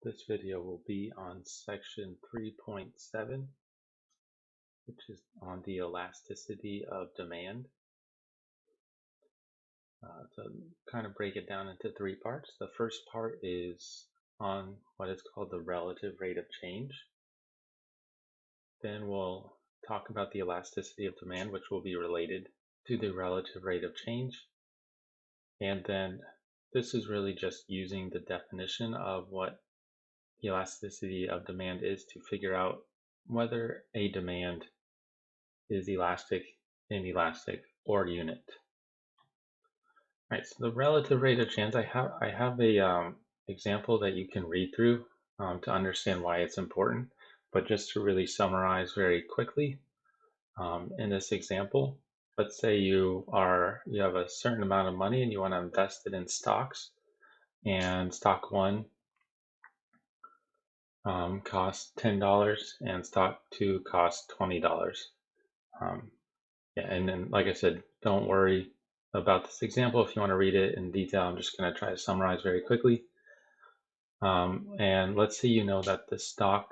This video will be on section 3.7, which is on the elasticity of demand. To kind of break it down into three parts. The first part is on what is called the relative rate of change. Then we'll talk about the elasticity of demand, which will be related to the relative rate of change. And then this is really just using the definition of what the elasticity of demand is to figure out whether a demand is elastic, inelastic, or unit. All right, so the relative rate of change, I have a example that you can read through to understand why it's important. But just to really summarize very quickly, in this example, let's say you have a certain amount of money and you want to invest it in stocks, and stock 1 costs $10 and stock 2 costs $20. Yeah, and then, like I said, don't worry about this example. If you want to read it in detail, I'm just going to try to summarize very quickly. And let's say you know that the stock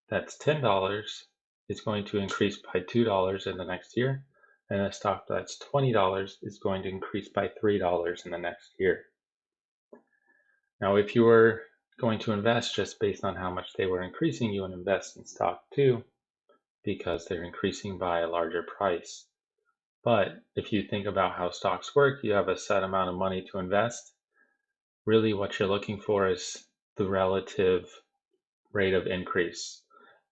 that's $10 is going to increase by $2 in the next year, and the stock that's $20 is going to increase by $3 in the next year. Now, if you were going to invest just based on how much they were increasing, you would invest in stock 2 because they're increasing by a larger price. But if you think about how stocks work, you have a set amount of money to invest. Really what you're looking for is the relative rate of increase.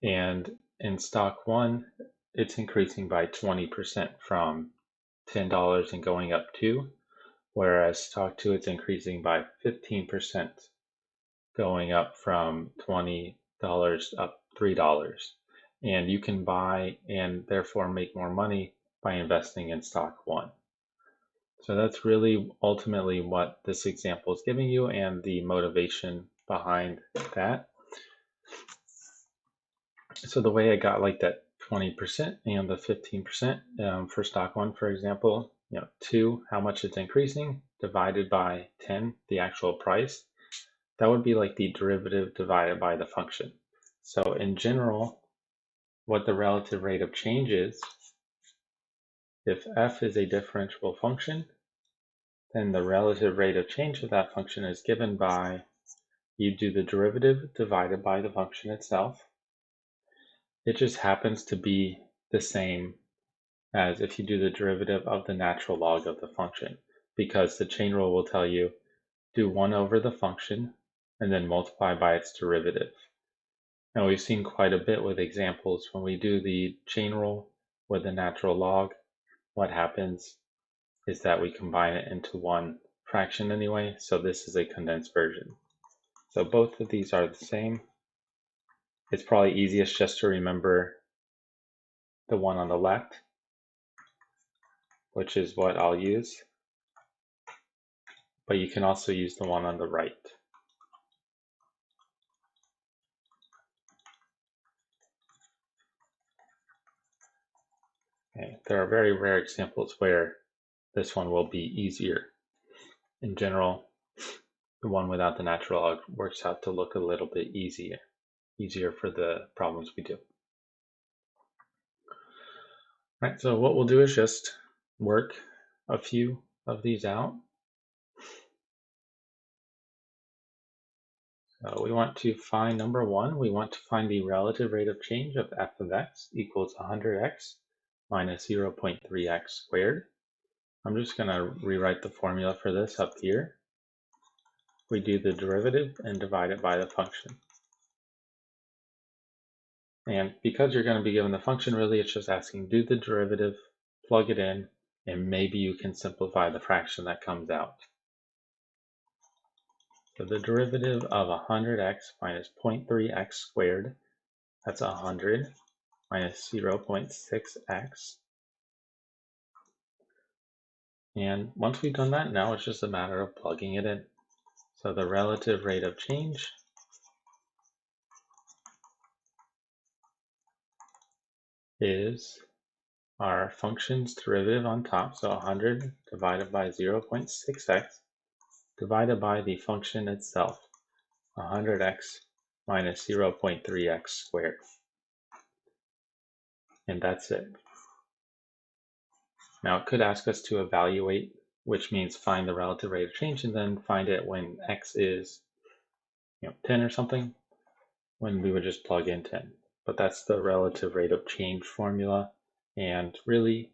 And in stock 1, it's increasing by 20% from $10 and going up 2, whereas stock 2, it's increasing by 15%, going up from $20 up $3. And you can buy and therefore make more money by investing in stock 1. So that's really ultimately what this example is giving you and the motivation behind that. So the way I got like that 20% and the 15% for stock 1, for example, 2, how much it's increasing, divided by 10, the actual price, that would be like the derivative divided by the function. So in general, what the relative rate of change is, if f is a differentiable function, then the relative rate of change of that function is given by, you do the derivative divided by the function itself. It just happens to be the same as if you do the derivative of the natural log of the function, because the chain rule will tell you do 1 over the function and then multiply by its derivative. And we've seen quite a bit with examples when we do the chain rule with the natural log, what happens is that we combine it into one fraction anyway, so this is a condensed version. So both of these are the same. It's probably easiest just to remember the one on the left, which is what I'll use, but you can also use the one on the right. Okay. There are very rare examples where this one will be easier. In general, the one without the natural log works out to look a little bit easier for the problems we do. All right, so what we'll do is just work a few of these out. So we want to find number 1, we want to find the relative rate of change of f of x equals 100x minus 0.3x squared. I'm just going to rewrite the formula for this up here. We do the derivative and divide it by the function. And because you're going to be given the function, really it's just asking do the derivative, plug it in, and maybe you can simplify the fraction that comes out. So the derivative of 100x minus 0.3x squared, that's 100 minus 0.6x. And once we've done that, now it's just a matter of plugging it in. So the relative rate of change is our function's derivative on top, so 100 divided by 0.6x divided by the function itself, 100x minus 0.3x squared. And that's it. Now it could ask us to evaluate, which means find the relative rate of change and then find it when x is 10 or something, when we would just plug in 10. But that's the relative rate of change formula. And really,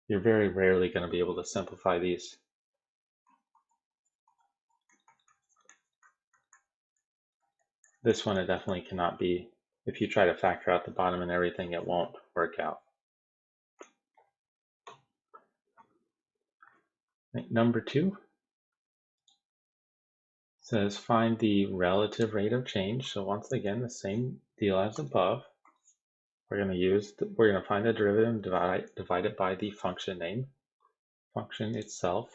you're very rarely going to be able to simplify these. This one, it definitely cannot be. If you try to factor out the bottom and everything, it won't work out. Number 2 says find the relative rate of change. So once again, the same deal as above. We're going to find the derivative and divide it by the function name, function itself.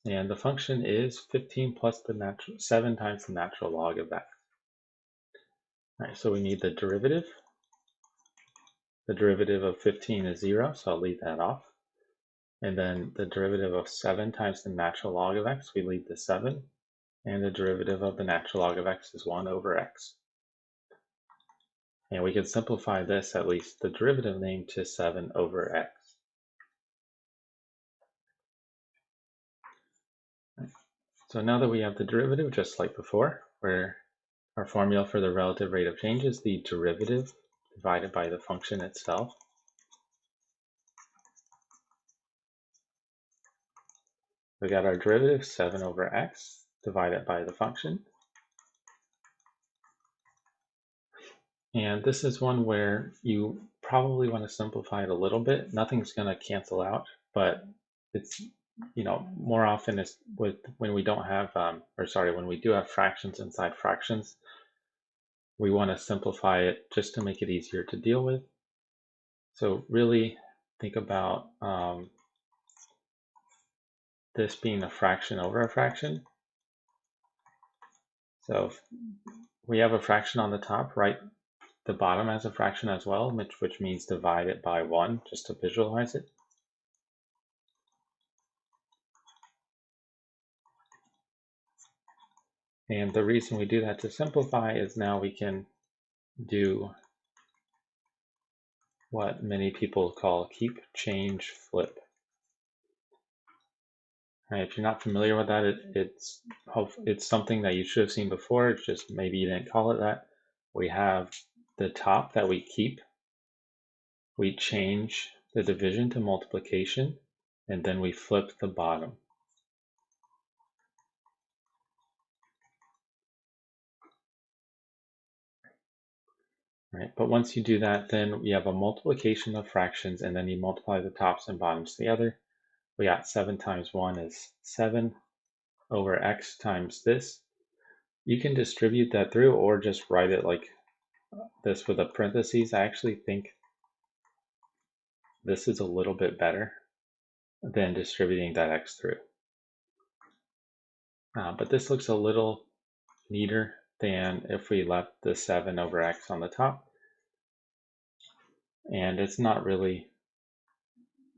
And the function is 15 plus 7 times the natural log of x. All right, so we need the derivative. The derivative of 15 is 0, so I'll leave that off. And then the derivative of 7 times the natural log of x, we leave the 7. And the derivative of the natural log of x is 1 over x. And we can simplify this, at least the derivative name, to 7 over x. So now that we have the derivative, just like before, where our formula for the relative rate of change is the derivative divided by the function itself. We got our derivative, 7 over x, divided by the function. And this is one where you probably want to simplify it a little bit. Nothing's going to cancel out, but it's, more often it's when we don't have, when we do have fractions inside fractions, we want to simplify it just to make it easier to deal with. So really think about this being a fraction over a fraction. So if we have a fraction on the top, right? The bottom has a fraction as well, which means divide it by 1, just to visualize it. And the reason we do that to simplify is now we can do what many people call keep, change, flip. Right, if you're not familiar with that, it's something that you should have seen before. It's just maybe you didn't call it that. We have the top that we keep. We change the division to multiplication, and then we flip the bottom. Right, but once you do that, then you have a multiplication of fractions, and then you multiply the tops and bottoms together. We got 7 times 1 is 7 over x times this. You can distribute that through or just write it like this with a parentheses. I actually think this is a little bit better than distributing that x through. But this looks a little neater than if we left the 7 over x on the top. And it's not really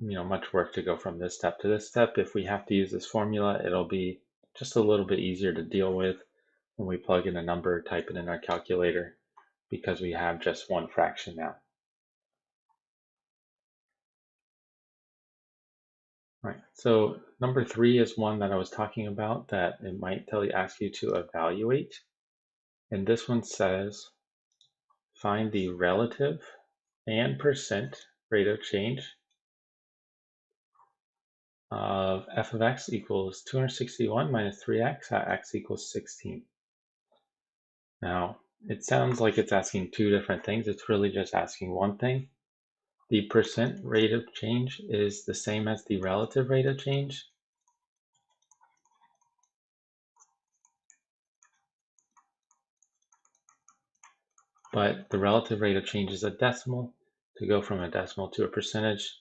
much work to go from this step to this step. If we have to use this formula, it'll be just a little bit easier to deal with when we plug in a number, type it in our calculator, because we have just one fraction now. Right, so number 3 is one that I was talking about that it might ask you to evaluate. And this one says, find the relative and percent rate of change of f of x equals 261 minus 3x at x equals 16. Now, it sounds like it's asking two different things. It's really just asking one thing. The percent rate of change is the same as the relative rate of change. But the relative rate of change is a decimal. To go from a decimal to a percentage,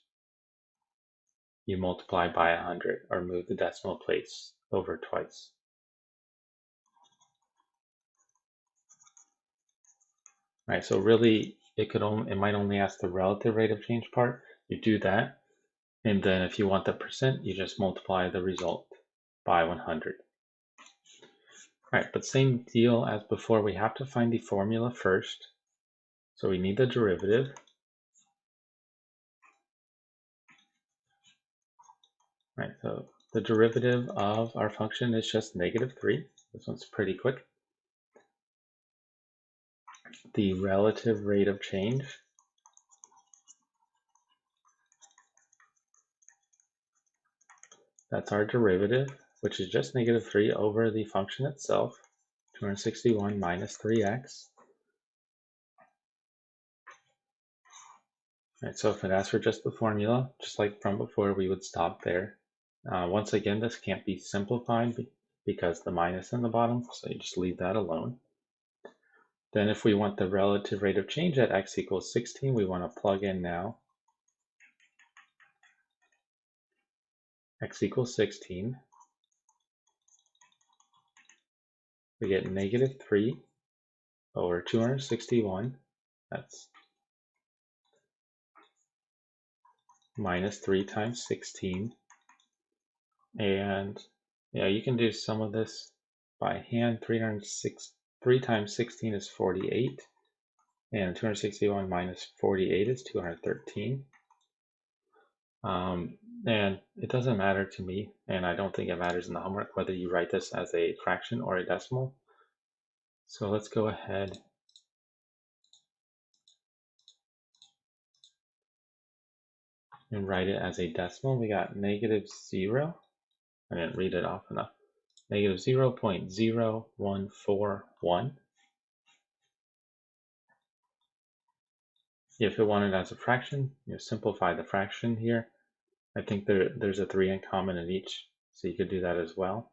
you multiply by 100 or move the decimal place over twice. Right, so really it might only ask the relative rate of change part. You do that, and then if you want the percent, you just multiply the result by 100. right, but same deal as before, we have to find the formula first. So we need the derivative. Right, so the derivative of our function is just -3. This one's pretty quick. The relative rate of change, that's our derivative, which is just -3 over the function itself, 261 minus 3x. Right, so if it asks for just the formula, just like from before, we would stop there. Once again, this can't be simplified because the minus in the bottom, so you just leave that alone. Then if we want the relative rate of change at x equals 16, we want to plug in now x equals 16. We get -3 over 261. That's minus 3 times 16. And yeah, you can do some of this by hand. 3 times 16 is 48. And 261 minus 48 is 213. And it doesn't matter to me, and I don't think it matters in the homework whether you write this as a fraction or a decimal. So let's go ahead and write it as a decimal. We got -0. I didn't read it off enough. -0.0141. If it wanted as a fraction, simplify the fraction here. I think there's a 3 in common in each, so you could do that as well.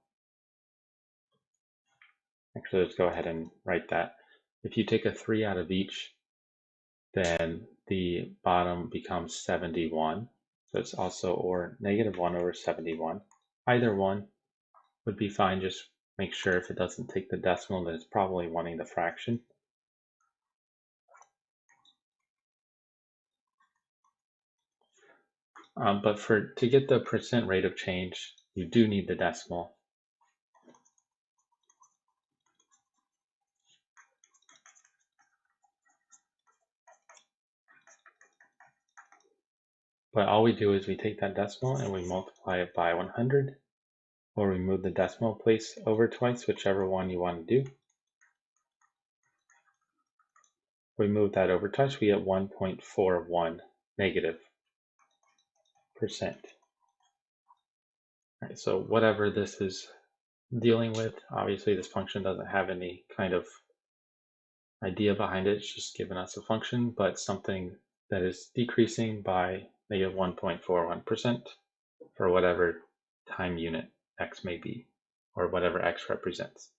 Actually, let's go ahead and write that. If you take a 3 out of each, then the bottom becomes 71. So it's also or -1 over 71. Either one would be fine. Just make sure if it doesn't take the decimal, then it's probably wanting the fraction. But to get the percent rate of change, you do need the decimal. But all we do is we take that decimal and we multiply it by 100, or we move the decimal place over twice, whichever one you want to do. We move that over twice, we get 1.41 negative percent. Right, so whatever this is dealing with, obviously this function doesn't have any kind of idea behind it. It's just giving us a function, but something that is decreasing by -1.41% for whatever time unit x may be, or whatever x represents.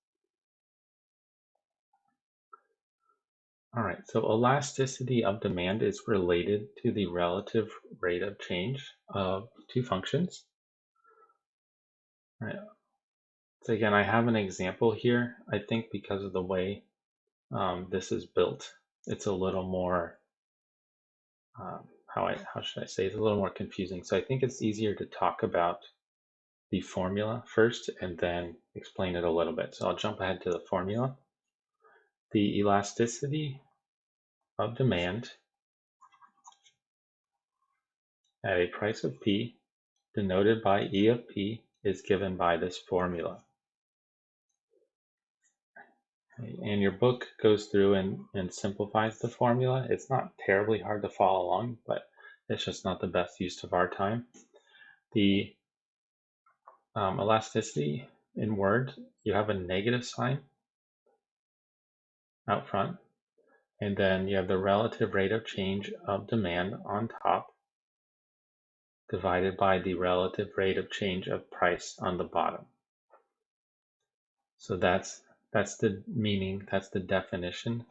All right, so elasticity of demand is related to the relative rate of change of two functions. All right. So again, I have an example here. I think because of the way this is built, it's a little more, how should I say, it's a little more confusing. So I think it's easier to talk about the formula first and then explain it a little bit. So I'll jump ahead to the formula. The elasticity of demand at a price of P, denoted by E of P, is given by this formula. And your book goes through and simplifies the formula. It's not terribly hard to follow along, but it's just not the best use of our time. The elasticity in words, you have a negative sign out front, and then you have the relative rate of change of demand on top, divided by the relative rate of change of price on the bottom. So that's the meaning, that's the definition.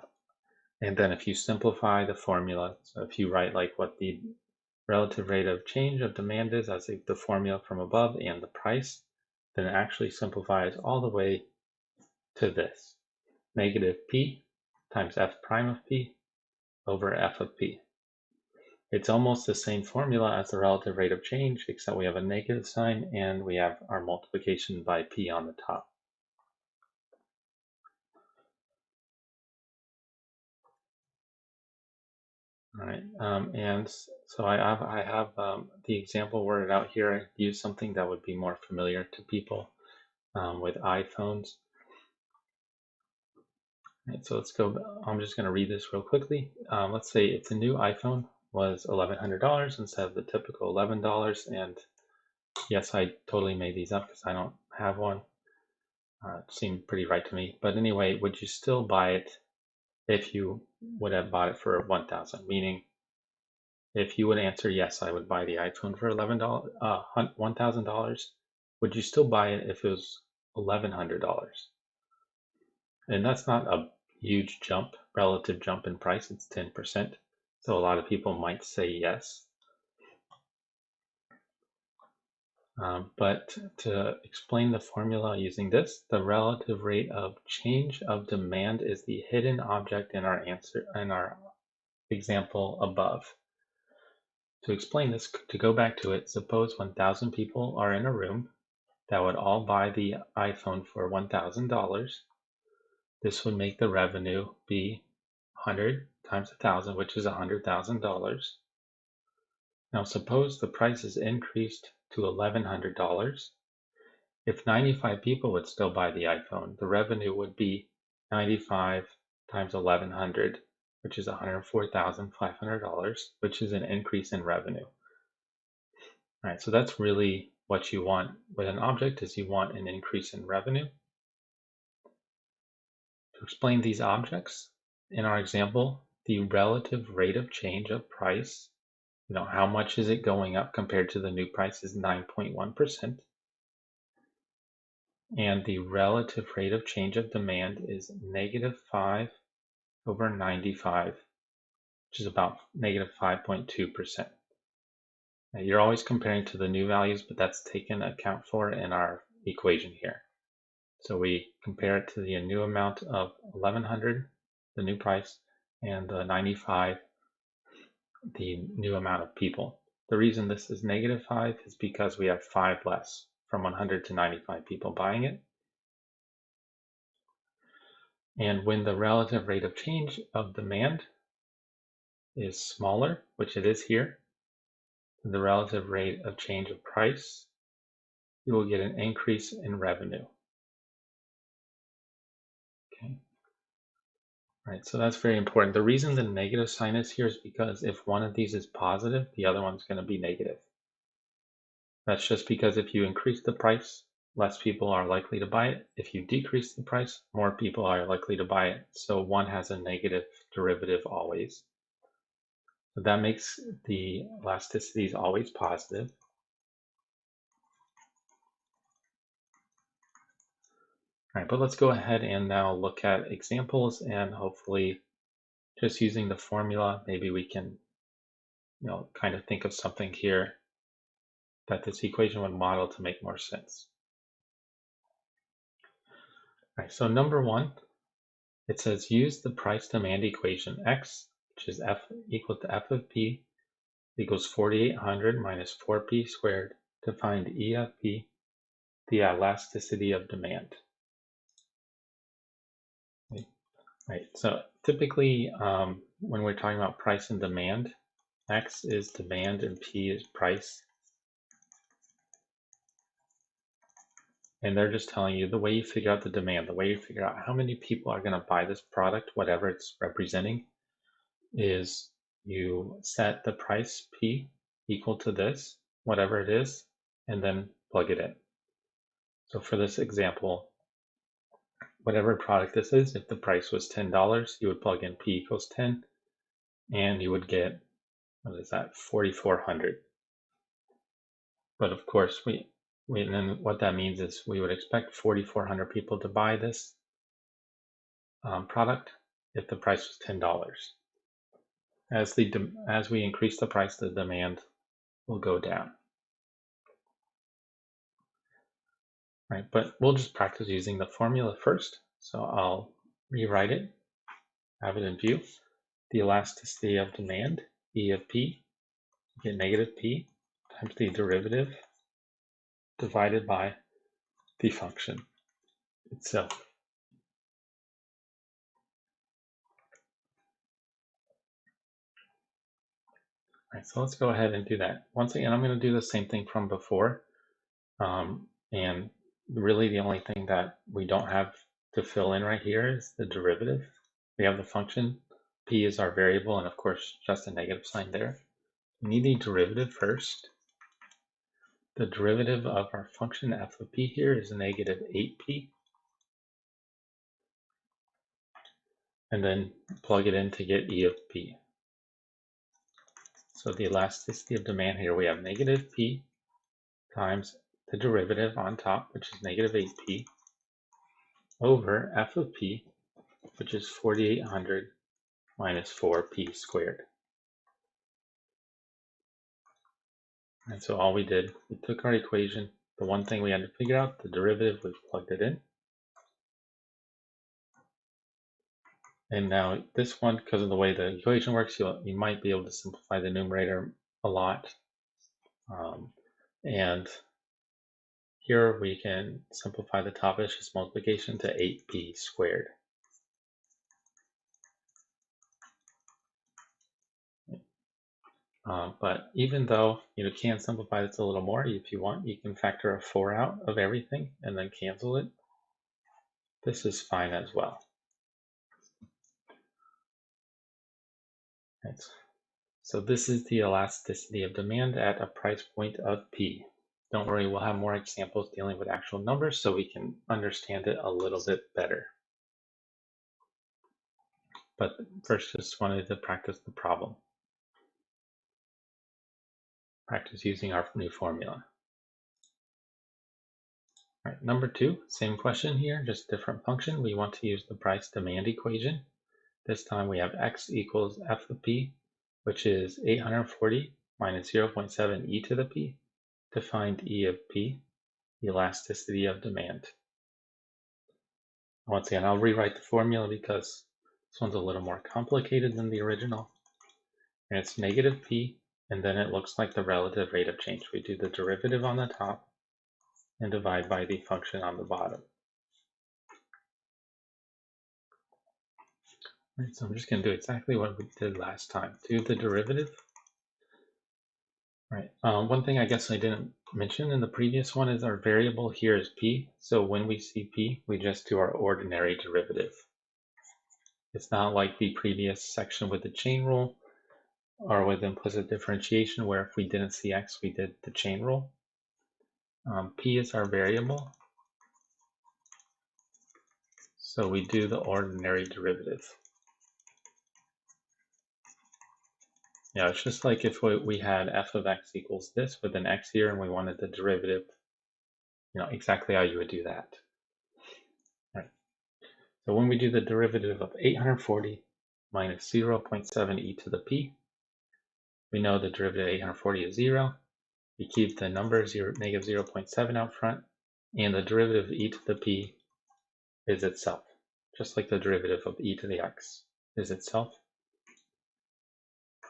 And then if you simplify the formula, so if you write like what the relative rate of change of demand is as the formula from above and the price, then it actually simplifies all the way to this, -P times f prime of P over f of P. It's almost the same formula as the relative rate of change, except we have a negative sign and we have our multiplication by P on the top. All right, and so I have the example worded out here. I use something that would be more familiar to people with iPhones. All right, so let's go. I'm just going to read this real quickly. Let's say if the new iPhone was $1,100 instead of the typical $11, and yes, I totally made these up because I don't have one. It seemed pretty right to me. But anyway, would you still buy it if you would have bought it for 1,000? Meaning, if you would answer yes, I would buy the iPhone for $1,000. Would you still buy it if it was $1,100? And that's not a huge jump, relative jump in price. It's 10%. So a lot of people might say yes. But to explain the formula using this, the relative rate of change of demand is the hidden object in our answer in our example above. To explain this, to go back to it, suppose 1,000 people are in a room that would all buy the iPhone for $1,000. This would make the revenue be 100 times 1,000, which is $100,000. Now suppose the price is increased to $1,100. If 95 people would still buy the iPhone, the revenue would be 95 times 1,100, which is $104,500, which is an increase in revenue. All right, so that's really what you want with an object, is you want an increase in revenue. To explain these objects, in our example, the relative rate of change of price, how much is it going up compared to the new price, is 9.1%. And the relative rate of change of demand is -5 over 95, which is about -5.2%. Now, you're always comparing to the new values, but that's taken account for in our equation here. So we compare it to the new amount of 1,100, the new price, and the 95, the new amount of people. The reason this is -5 is because we have 5 less, from 100 to 95 people buying it. And when the relative rate of change of demand is smaller, which it is here, than the relative rate of change of price, you will get an increase in revenue. Okay. Right, so that's very important. The reason the negative sign is here is because if one of these is positive, the other one's going to be negative. That's just because if you increase the price, less people are likely to buy it. If you decrease the price, more people are likely to buy it. So one has a negative derivative always. So that makes the elasticities always positive. All right, but let's go ahead and now look at examples, and hopefully just using the formula, maybe we can kind of think of something here that this equation would model to make more sense. All right, so number one, it says use the price demand equation x, which is f equal to f of p equals 4,800 minus 4p squared to find E of p, the elasticity of demand. Right, so typically when we're talking about price and demand, x is demand and p is price. And they're just telling you the way you figure out the demand, the way you figure out how many people are going to buy this product, whatever it's representing, is you set the price P equal to this, whatever it is, and then plug it in. So for this example, whatever product this is, if the price was $10, you would plug in P equals 10, and you would get, what is that, 4,400. But of course, and then what that means is we would expect 4,400 people to buy this product if the price was $10. As we increase the price, the demand will go down. Right, but we'll just practice using the formula first. So I'll rewrite it, have it in view. The elasticity of demand, E of P, get negative P times the derivative divided by the function itself. right, so let's go ahead and do that. Once again, I'm going to do the same thing from before. And really the only thing that we don't have to fill in right here is the derivative. We have the function, p is our variable, and of course just a negative sign there. We need the derivative first. The derivative of our function f of p here is negative 8p. And then plug it in to get e of p. So the elasticity of demand here, we have negative p times the derivative on top, which is negative 8p, over f of p, which is 4800 minus 4p squared. And so all we did, we took our equation, the one thing we had to figure out, the derivative, we plugged it in. And now this one, because of the way the equation works, you might be able to simplify the numerator a lot. And here we can simplify the top as just multiplication to 8p squared. But even though you can simplify this a little more, if you want, you can factor a 4 out of everything and then cancel it. This is fine as well. Right. So this is the elasticity of demand at a price point of p. Don't worry, we'll have more examples dealing with actual numbers so we can understand it a little bit better. But first, just wanted to practice the problem. Practice using our new formula. All right, number 2, same question here, just different function. We want to use the price demand equation. This time we have x equals f of p, which is 840 minus 0.7 e to the p, to find e of p, the elasticity of demand. Once again, I'll rewrite the formula because this one's a little more complicated than the original. And it's negative p, and then it looks like the relative rate of change. We do the derivative on the top and divide by the function on the bottom. Right, so I'm just going to do exactly what we did last time. Do the derivative. Right. One thing I guess I didn't mention in the previous one is our variable here is p. So when we see p, we just do our ordinary derivative. It's not like the previous section with the chain rule or with implicit differentiation, where if we didn't see x, we did the chain rule. P is our variable, so we do the ordinary derivative. Yeah, it's just like if we had f of x equals this with an x here and we wanted the derivative, exactly how you would do that. Right. So when we do the derivative of 840 minus 0.7 e to the p, we know the derivative of 840 is 0. We keep the number negative 0.7 out front, and the derivative of e to the p is itself, just like the derivative of e to the x is itself.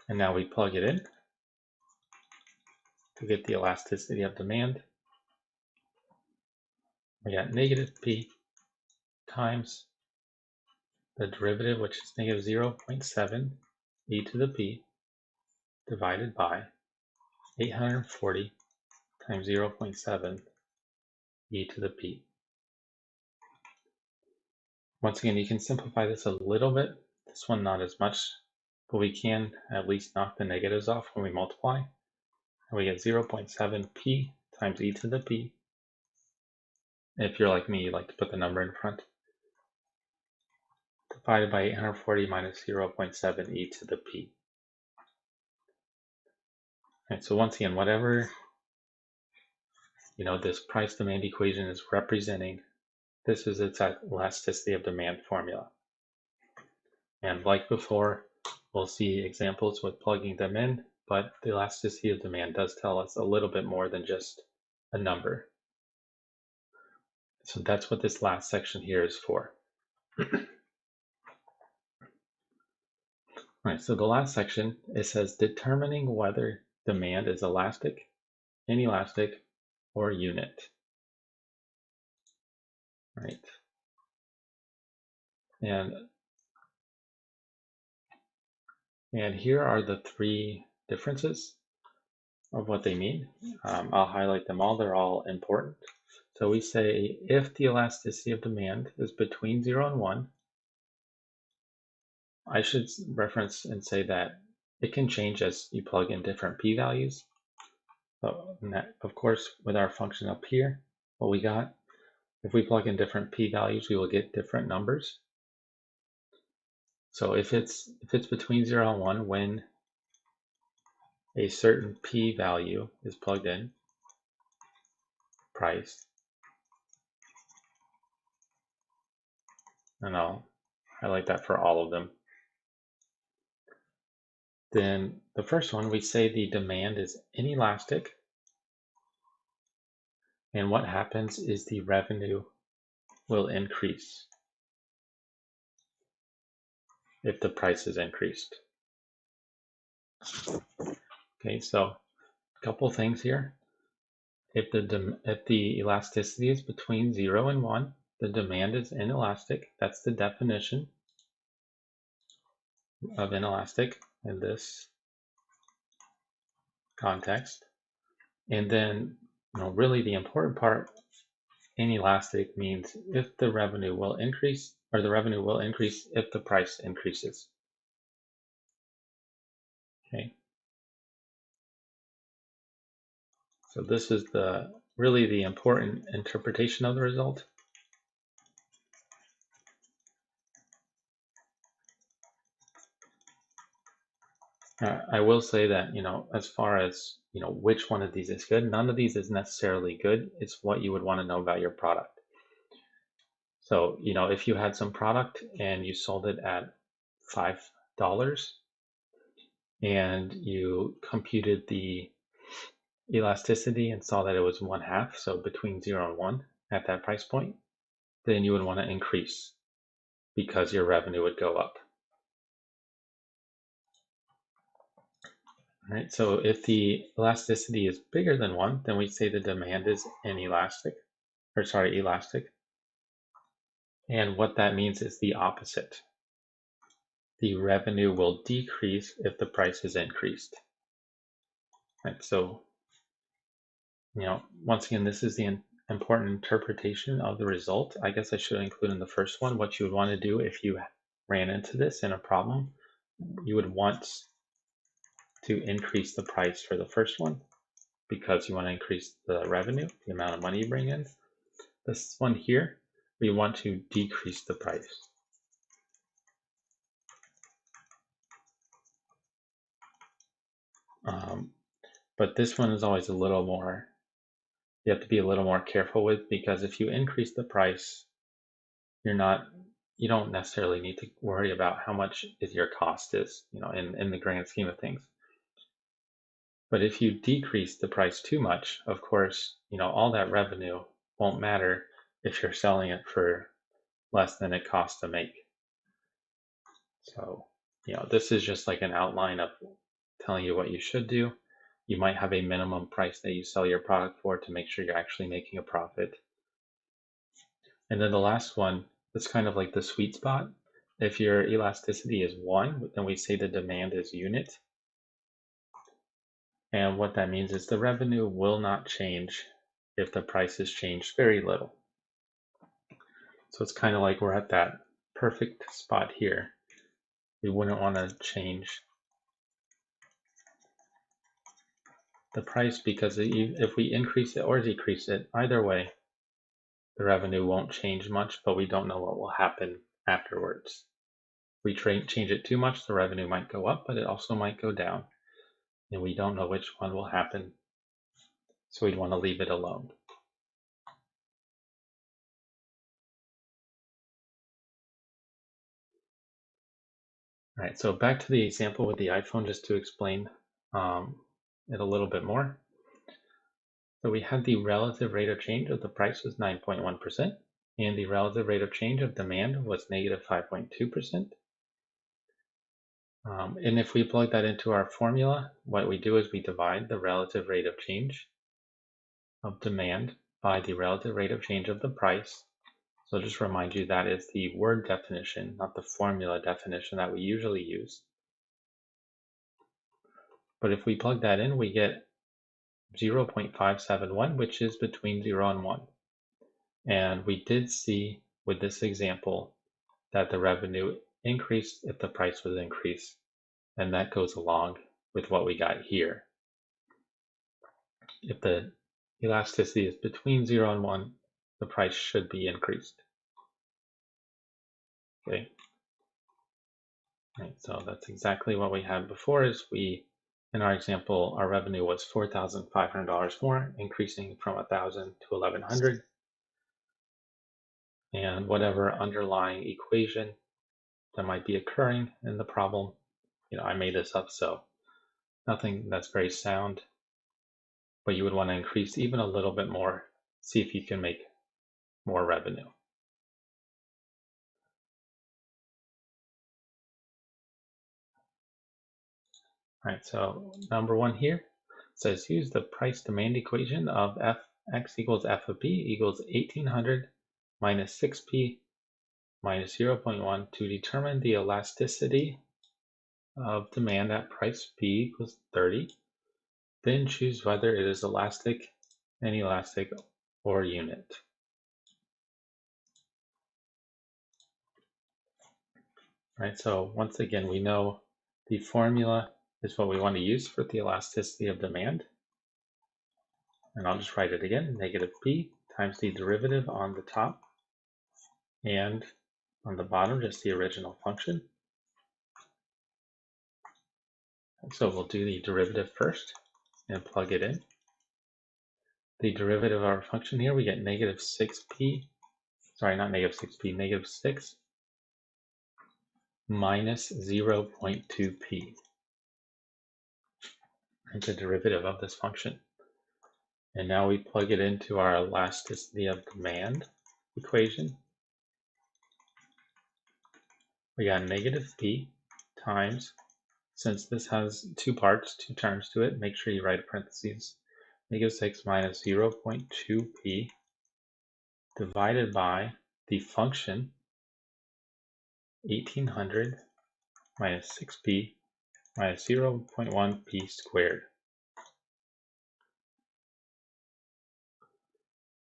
And now we plug it in to get the elasticity of demand. We got negative p times the derivative, which is negative 0.7 e to the p, divided by 840 times 0.7 e to the p. Once again, you can simplify this a little bit. This one not as much, but we can at least knock the negatives off when we multiply. And we get 0.7p times e to the p. If you're like me, you like to put the number in front. Divided by 840 minus 0.7 e to the p. Right, so once again, whatever this price demand equation is representing, this is its elasticity of demand formula. And like before, we'll see examples with plugging them in, but the elasticity of demand does tell us a little bit more than just a number. So that's what this last section here is for. All right, so the last section, it says determining whether demand is elastic, inelastic, or unit. Right. And here are the 3 differences of what they mean. I'll highlight them all. They're all important. So we say if the elasticity of demand is between 0 and 1, I should reference and say that it can change as you plug in different p-values. But of course, with our function up here, what we got, if we plug in different p-values, we will get different numbers. So if it's between 0 and 1, when a certain p-value is plugged in, price, and I'll highlight that for all of them. Then the first one, we say the demand is inelastic. And what happens is the revenue will increase if the price is increased. Okay, so a couple things here. If the elasticity is between 0 and 1, the demand is inelastic. That's the definition of inelastic in this context. And then, really the important part, inelastic means if the revenue will increase, or the revenue will increase if the price increases. Okay. So this is really the important interpretation of the result. I will say that, as far as, which one of these is good, none of these is necessarily good. It's what you would want to know about your product. So, if you had some product and you sold it at $5 and you computed the elasticity and saw that it was 1/2, so between 0 and 1 at that price point, then you would want to increase because your revenue would go up. Right, so if the elasticity is bigger than 1, then we say the demand is elastic. And what that means is the opposite. The revenue will decrease if the price is increased. Right, so, once again, this is the important interpretation of the result. I guess I should include in the first one what you would want to do if you ran into this in a problem. You would want to increase the price for the first one because you want to increase the revenue, the amount of money you bring in. This one here, we want to decrease the price. But this one is always a little more, you have to be a little more careful with, because if you increase the price, you don't necessarily need to worry about how much your cost is, in the grand scheme of things. But if you decrease the price too much, of course, all that revenue won't matter if you're selling it for less than it costs to make. So, this is just like an outline of telling you what you should do. You might have a minimum price that you sell your product for to make sure you're actually making a profit. And then the last one, that's kind of like the sweet spot. If your elasticity is 1, then we say the demand is unit. And what that means is the revenue will not change if the price is changed very little. So it's kind of like we're at that perfect spot here. We wouldn't want to change the price because if we increase it or decrease it, either way, the revenue won't change much, but we don't know what will happen afterwards. If we change it too much, the revenue might go up, but it also might go down. And we don't know which one will happen, so we'd want to leave it alone. All right, so back to the example with the iPhone, just to explain it a little bit more. So we had the relative rate of change of the price was 9.1%, and the relative rate of change of demand was negative 5.2%. And if we plug that into our formula, what we do is we divide the relative rate of change of demand by the relative rate of change of the price. So just remind you that is the word definition, not the formula definition that we usually use. But if we plug that in, we get 0.571, which is between 0 and 1. And we did see with this example that the revenue increased if the price was increased. And that goes along with what we got here. If the elasticity is between 0 and 1, the price should be increased. Okay. Right, so that's exactly what we had before. Is we, in our example, our revenue was $4,500 more, increasing from 1,000 to 1,100. And whatever underlying equation that might be occurring in the problem, I made this up, so nothing that's very sound, but you would want to increase even a little bit more, see if you can make more revenue. All right, so number 1 here says use the price demand equation of fx equals f of p equals 1800 minus 6p minus 0.1 to determine the elasticity of demand at price p equals 30. Then choose whether it is elastic, inelastic, or unit. Right, so once again, we know the formula is what we want to use for the elasticity of demand. And I'll just write it again, negative p times the derivative on the top and on the bottom, just the original function. So we'll do the derivative first and plug it in. The derivative of our function here, we get negative 6p, sorry, not negative 6p, negative 6 minus 0.2p. It's a derivative of this function. And now we plug it into our elasticity of demand equation. We got negative p times, since this has two parts, two terms to it, make sure you write parentheses, negative 6 minus 0.2p divided by the function 1800 minus 6p minus 0.1p squared.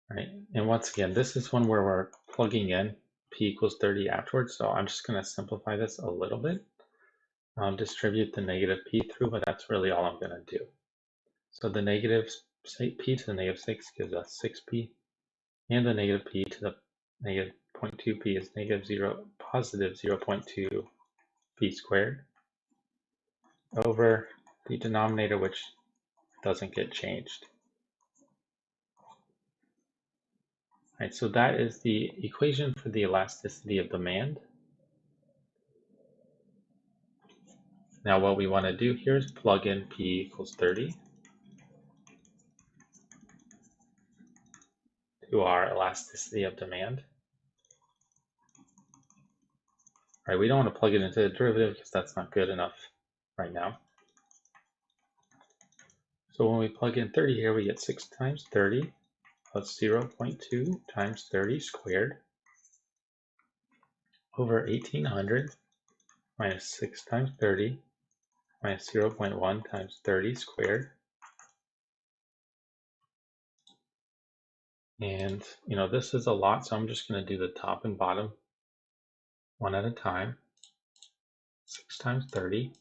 Right, and once again, this is one where we're plugging in p equals 30 afterwards, so I'm just going to simplify this a little bit. Distribute the negative p through, but that's really all I'm going to do. So the negative p to the negative 6 gives us 6p, and the negative p to the negative 0.2p is positive 0.2p squared over the denominator, which doesn't get changed. Right, so that is the equation for the elasticity of demand. Now what we want to do here is plug in p equals 30 to our elasticity of demand. Right, we don't want to plug it into the derivative because that's not good enough right now. So when we plug in 30 here, we get 6 times 30 plus 0.2 times 30 squared over 1800 minus 6 times 30 minus 0.1 times 30 squared. And this is a lot, so I'm just going to do the top and bottom one at a time. 6 times 30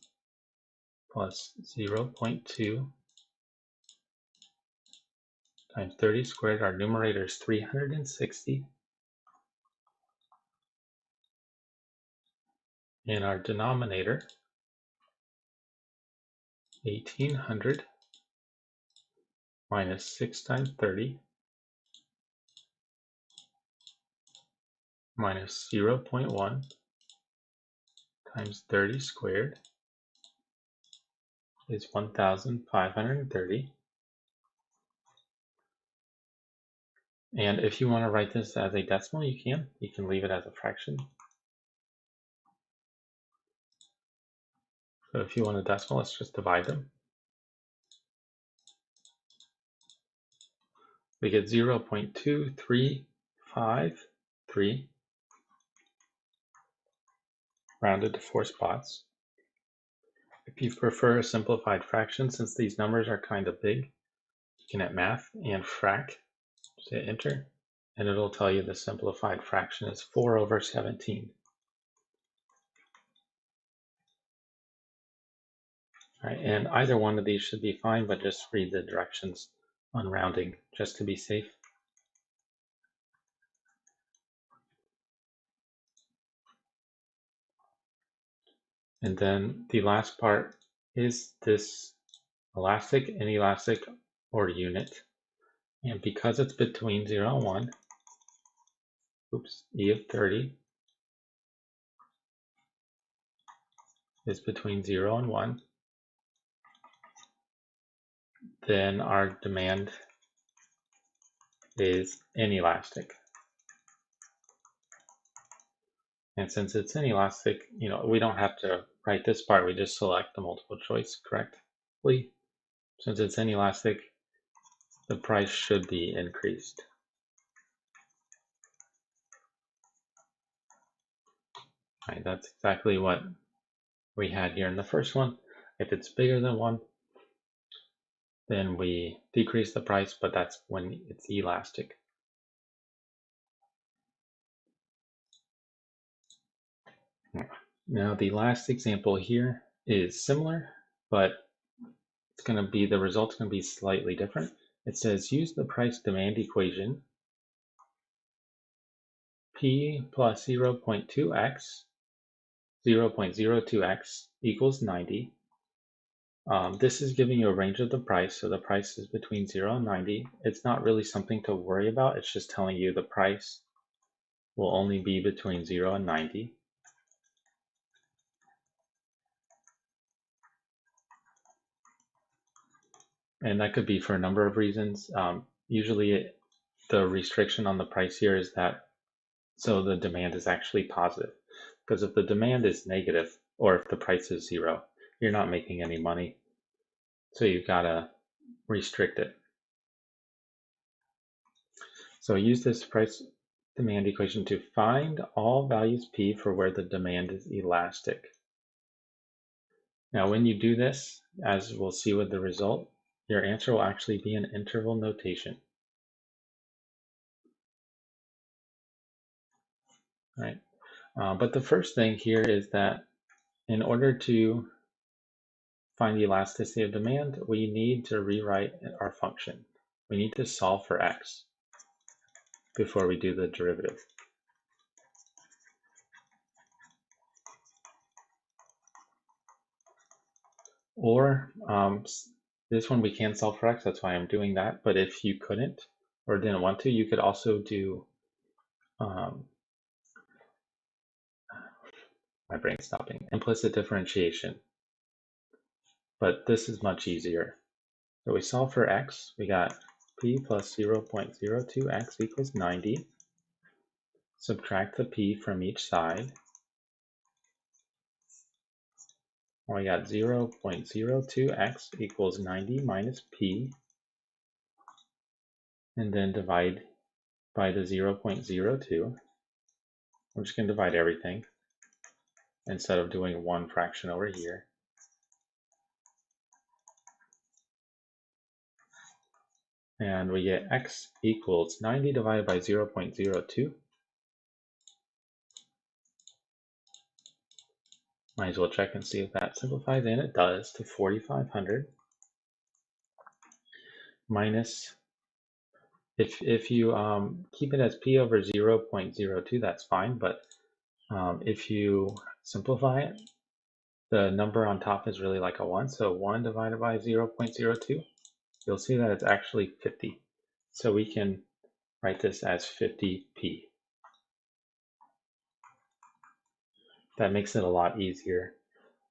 plus 0.2 times 30 squared. Our numerator is 360. And our denominator, 1800 minus 6 times 30 minus 0.1 times 30 squared is 1,530. And if you want to write this as a decimal, you can. You can leave it as a fraction. So if you want a decimal, let's just divide them. We get 0.2353 rounded to 4 spots. If you prefer a simplified fraction, since these numbers are kind of big, you can hit math and frac, just hit enter, and it'll tell you the simplified fraction is 4/17. All right, and either one of these should be fine, but just read the directions on rounding just to be safe. And then the last part is this elastic, inelastic, or unit. And because it's between 0 and 1, E of 30 is between 0 and 1, then our demand is inelastic. And since it's inelastic, we don't have to write this part, we just select the multiple choice correctly. Since it's inelastic, the price should be increased. All right, that's exactly what we had here in the first one. If it's bigger than 1, then we decrease the price, but that's when it's elastic. Now the last example here is similar, but it's going to be, the result's going to be slightly different. It says use the price demand equation P plus 0.2x, 0.02x equals 90. This is giving you a range of the price, so the price is between 0 and 90. It's not really something to worry about, it's just telling you the price will only be between 0 and 90. And that could be for a number of reasons. Usually the restriction on the price here is that so the demand is actually positive. Because if the demand is negative, or if the price is 0, you're not making any money. So you've got to restrict it. So use this price demand equation to find all values P for where the demand is elastic. Now when you do this, as we'll see with the result, your answer will actually be in interval notation. Right? But the first thing here is that in order to find the elasticity of demand, we need to rewrite our function. We need to solve for x before we do the derivative. Or this one we can solve for x, that's why I'm doing that. But if you couldn't or didn't want to, you could also do, my brain's stopping, implicit differentiation. But this is much easier. So we solve for x, we got p plus 0.02x equals 90. Subtract the p from each side. We got 0.02x equals 90 minus p, and then divide by the 0.02. We're just going to divide everything instead of doing one fraction over here. And we get x equals 90 divided by 0.02. Might as well check and see if that simplifies, and it does, to 4,500 minus, if you keep it as p over 0.02, that's fine, but if you simplify it, the number on top is really like a 1, so 1 divided by 0.02, you'll see that it's actually 50. So we can write this as 50p. That makes it a lot easier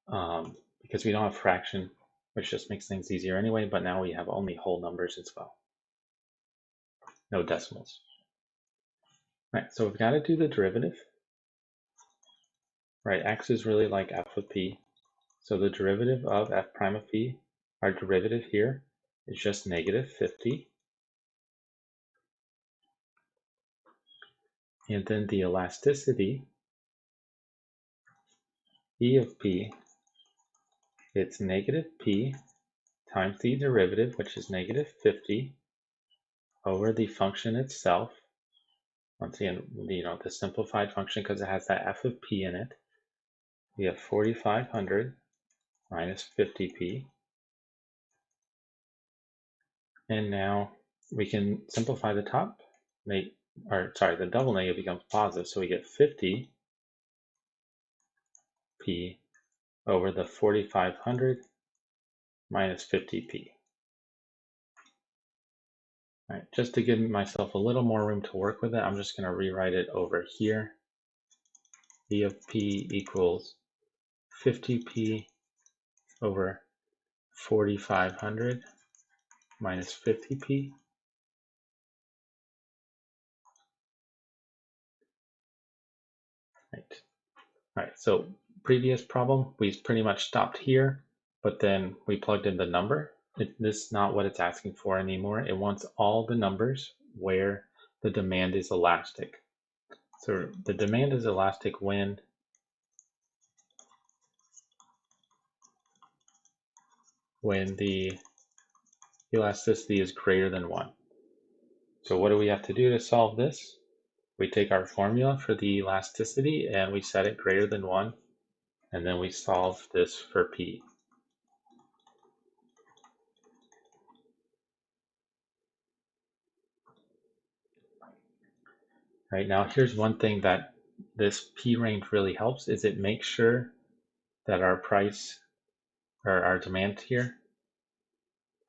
because we don't have fraction, which just makes things easier anyway, but now we have only whole numbers as well. No decimals. All right, so we've got to do the derivative. Right, x is really like f of p. So the derivative of f prime of p, our derivative here is just negative 50. And then the elasticity, E of p, it's negative p times the derivative, which is negative 50, over the function itself. Once again, the simplified function, because it has that f of p in it. We have 4,500 minus 50p. And now we can simplify the top, the double negative becomes positive, so we get 50p over the 4,500 minus 50p. All right, just to give myself a little more room to work with it, I'm just going to rewrite it over here. V of p equals 50p over 4,500 minus 50p. Right. All right, so previous problem, we pretty much stopped here, but then we plugged in the number. This is not what it's asking for anymore. It wants all the numbers where the demand is elastic. So the demand is elastic when the elasticity is greater than 1. So what do we have to do to solve this? We take our formula for the elasticity and we set it greater than 1, and then we solve this for p. Right, now here's one thing that this p range really helps, is it makes sure that our price, or our demand here,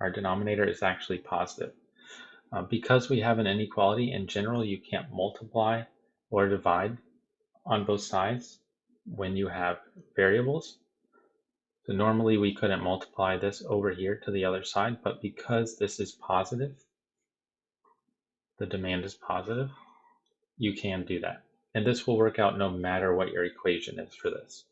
our denominator is actually positive. Because we have an inequality, in general you can't multiply or divide on both sides when you have variables. So normally we couldn't multiply this over here to the other side, but because this is positive, the demand is positive, you can do that. And this will work out no matter what your equation is for this.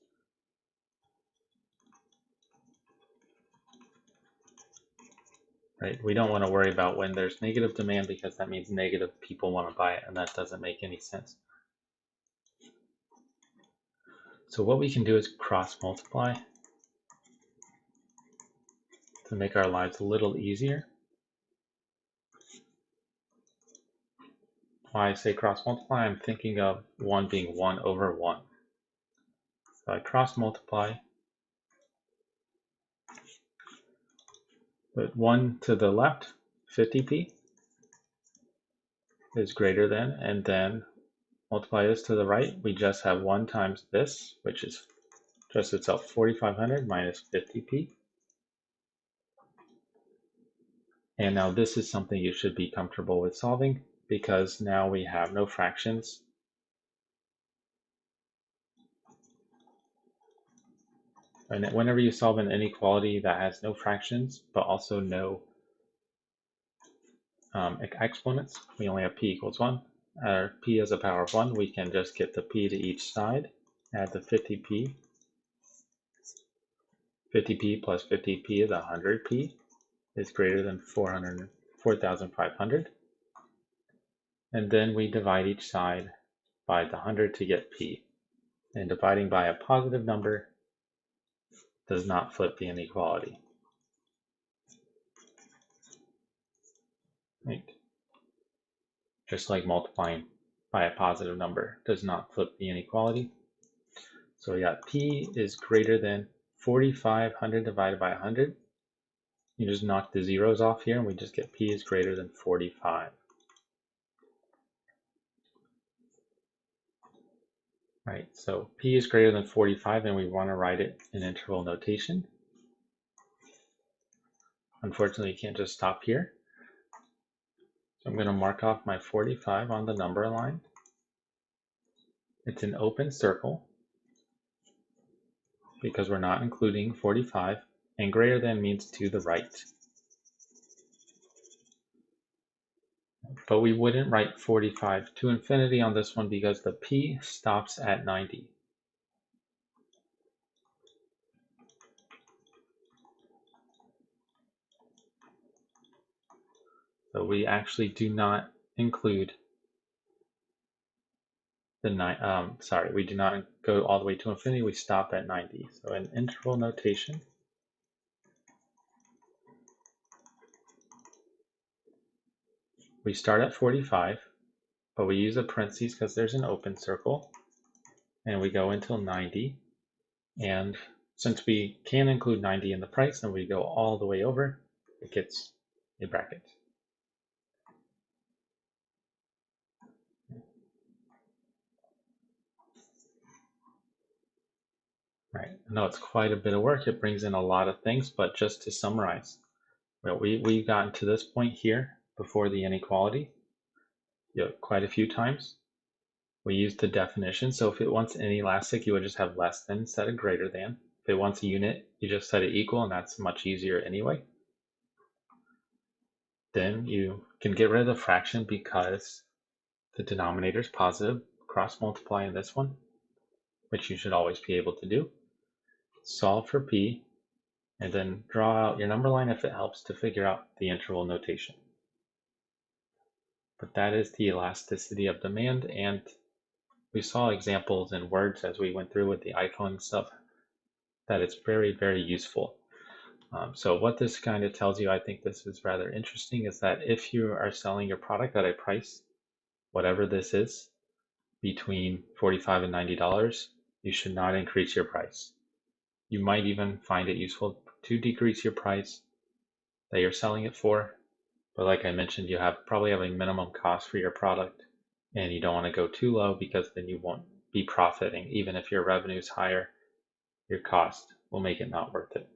Right? We don't want to worry about when there's negative demand, because that means negative people want to buy it, and that doesn't make any sense. So what we can do is cross multiply to make our lives a little easier. Why I say cross multiply, I'm thinking of 1 being 1 over 1. So I cross multiply, put 1 to the left, 50p is greater than, and then multiply this to the right, we just have 1 times this, which is just itself 4,500 minus 50p. And now this is something you should be comfortable with solving, because now we have no fractions. And whenever you solve an inequality that has no fractions, but also no exponents, we only have p equals 1. P as a power of 1, we can just get the p to each side, add the 50p. 50p plus 50p is 100p, is greater than 4,500. And then we divide each side by the 100 to get p. And dividing by a positive number does not flip the inequality. Right? Just like multiplying by a positive number does not flip the inequality. So we got p is greater than 4,500 divided by 100. You just knock the zeros off here and we just get p is greater than 45. Right, so p is greater than 45 and we want to write it in interval notation. Unfortunately, you can't just stop here. So I'm going to mark off my 45 on the number line. It's an open circle because we're not including 45, and greater than means to the right. But we wouldn't write 45 to infinity on this one because the p stops at 90. So we actually do not include the we do not go all the way to infinity, we stop at 90. So in interval notation, we start at 45, but we use a parentheses because there's an open circle, and we go until 90. And since we can include 90 in the price and we go all the way over, it gets a bracket. Right. I know it's quite a bit of work. It brings in a lot of things, but just to summarize, well, we've gotten to this point here before the inequality quite a few times. We used the definition. So if it wants inelastic, you would just have less than instead of greater than. If it wants a unit, you just set it equal, and that's much easier anyway. Then you can get rid of the fraction because the denominator is positive. Cross multiply in this one, which you should always be able to do. Solve for p, and then draw out your number line if it helps to figure out the interval notation. But that is the elasticity of demand, and we saw examples in words as we went through with the iPhone stuff that it's very, very useful. So what this kind of tells you, I think this is rather interesting, is that if you are selling your product at a price, whatever this is, between $45 and $90, you should not increase your price. You might even find it useful to decrease your price that you're selling it for. But like I mentioned, you probably have a minimum cost for your product, and you don't want to go too low because then you won't be profiting. Even if your revenue is higher, your cost will make it not worth it.